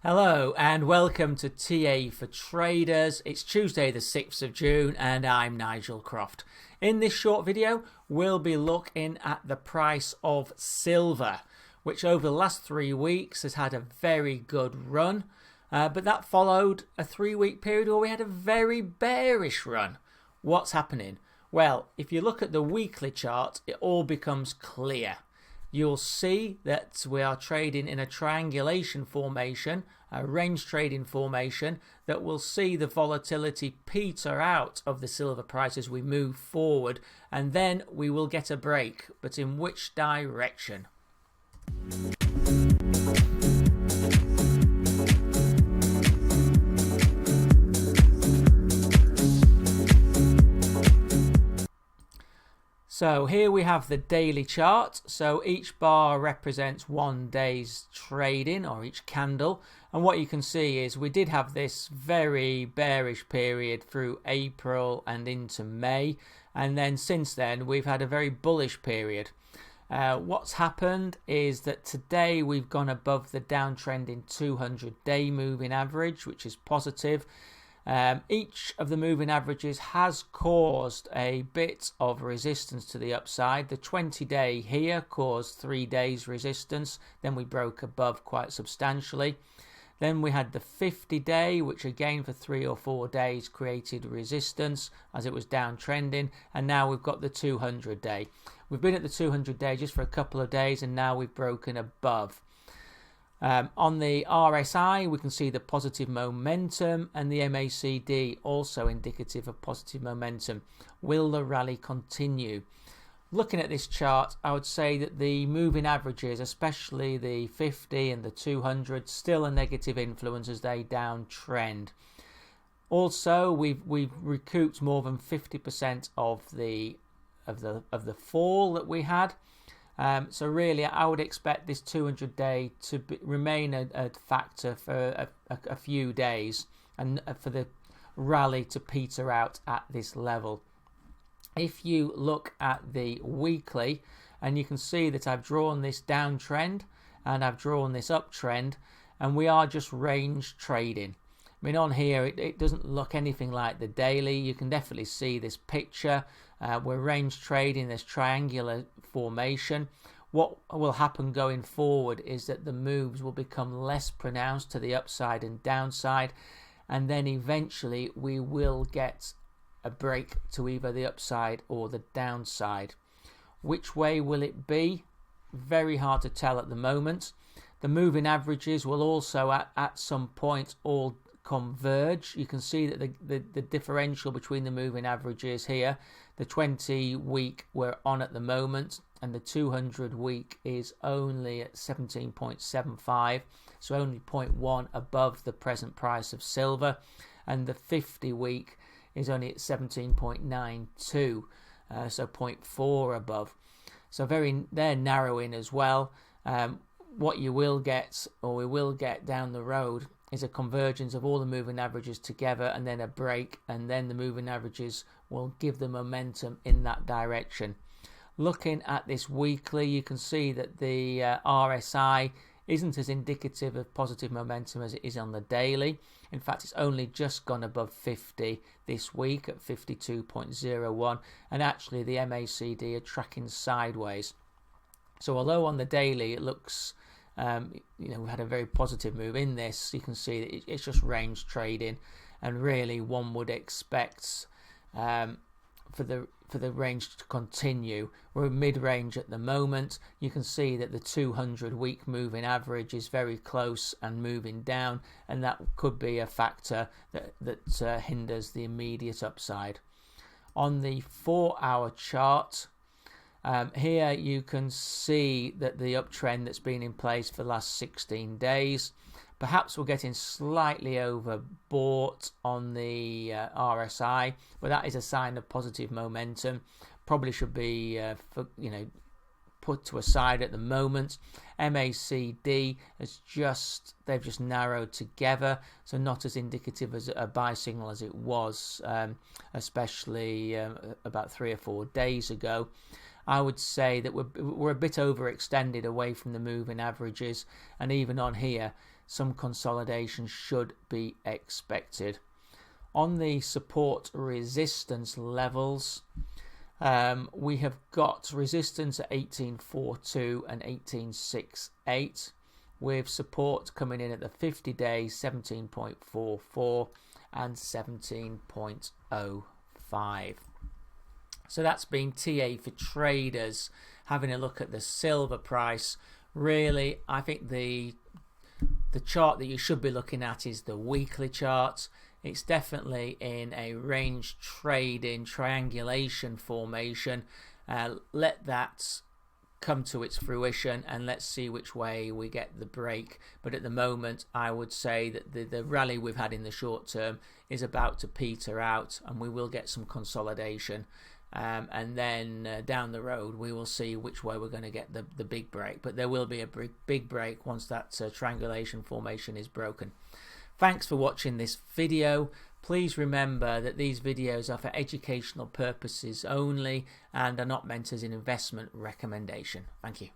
Hello and welcome to TA for Traders. It's Tuesday the 6th of June and I'm Nigel Croft. In this short video we'll be looking at the price of silver, which over the last 3 weeks has had a very good run, but that followed a 3-week period where we had a very bearish run. What's happening? Well, if you look at the weekly chart, it all becomes clear. You'll see that we are trading in a triangulation formation, a range trading formation, that will see the volatility peter out of the silver price as we move forward, and then we will get a break. But in which direction? So here we have the daily chart. So each bar represents 1 day's trading, or each candle. And what you can see is we did have this very bearish period through April and into May. And then since then we've had a very bullish period. What's happened is that today we've gone above the downtrending 200-day moving average, which is positive. Each of the moving averages has caused a bit of resistance to the upside. The 20-day here caused 3 days resistance, then we broke above quite substantially. Then we had the 50-day, which again for 3 or 4 days created resistance as it was downtrending, and now we've got the 200-day. We've been at the 200-day just for a couple of days and now we've broken above. On the RSI we can see the positive momentum, and the MACD also indicative of positive momentum. Will the rally continue? Looking at this chart, I would say that the moving averages, especially the 50 and the 200, still a negative influence as they downtrend. Also, we've recouped more than 50% of the fall that we had. So really, I would expect this 200-day to remain a factor for a few days, and for the rally to peter out at this level. If you look at the weekly, and you can see that I've drawn this downtrend and I've drawn this uptrend, and we are just range trading. I mean, on here it doesn't look anything like the daily. You can definitely see this picture. We're range trading this triangular formation. What will happen going forward is that the moves will become less pronounced to the upside and downside, and then eventually we will get a break to either the upside or the downside. Which way will it be? Very hard to tell at the moment. The moving averages will also at some point all converge. You can see that the differential between the moving averages here, the 20-week we're on at the moment, and the 200-week is only at 17.75, so only 0.1 above the present price of silver, and the 50-week is only at 17.92, so 0.4 above. So they're narrowing as well. What you will get, or we will get down the road, is a convergence of all the moving averages together and then a break, and then the moving averages will give the momentum in that direction. Looking at this weekly, you can see that the RSI isn't as indicative of positive momentum as it is on the daily. In fact, it's only just gone above 50 this week at 52.01, and actually the MACD are tracking sideways. So although on the daily it looks we've had a very positive move in this, you can see that it's just range trading, and really one would expect for the range to continue. We're mid-range at the moment. You can see that the 200-week moving average is very close and moving down, and that could be a factor that hinders the immediate upside. On the 4-hour chart, here you can see that the uptrend that's been in place for the last 16 days, perhaps we're getting slightly overbought on the RSI, but that is a sign of positive momentum. Probably should be put to a side at the moment. MACD they've just narrowed together, so not as indicative as a buy signal as it was, especially about 3 or 4 days ago. I would say that we're a bit overextended away from the moving averages, and even on here some consolidation should be expected. On the support resistance levels, we have got resistance at 18.42 and 18.68, with support coming in at the 50-day 17.44 and 17.05. So that's been TA for traders. Having a look at the silver price, really, I think the chart that you should be looking at is the weekly chart. It's definitely in a range trading triangulation formation. Let that come to its fruition and let's see which way we get the break. But at the moment, I would say that the rally we've had in the short term is about to peter out, and we will get some consolidation. And then down the road we will see which way we're going to get the big break, but there will be a big break once that triangulation formation is broken. Thanks for watching this video. Please remember that these videos are for educational purposes only and are not meant as an investment recommendation. Thank you.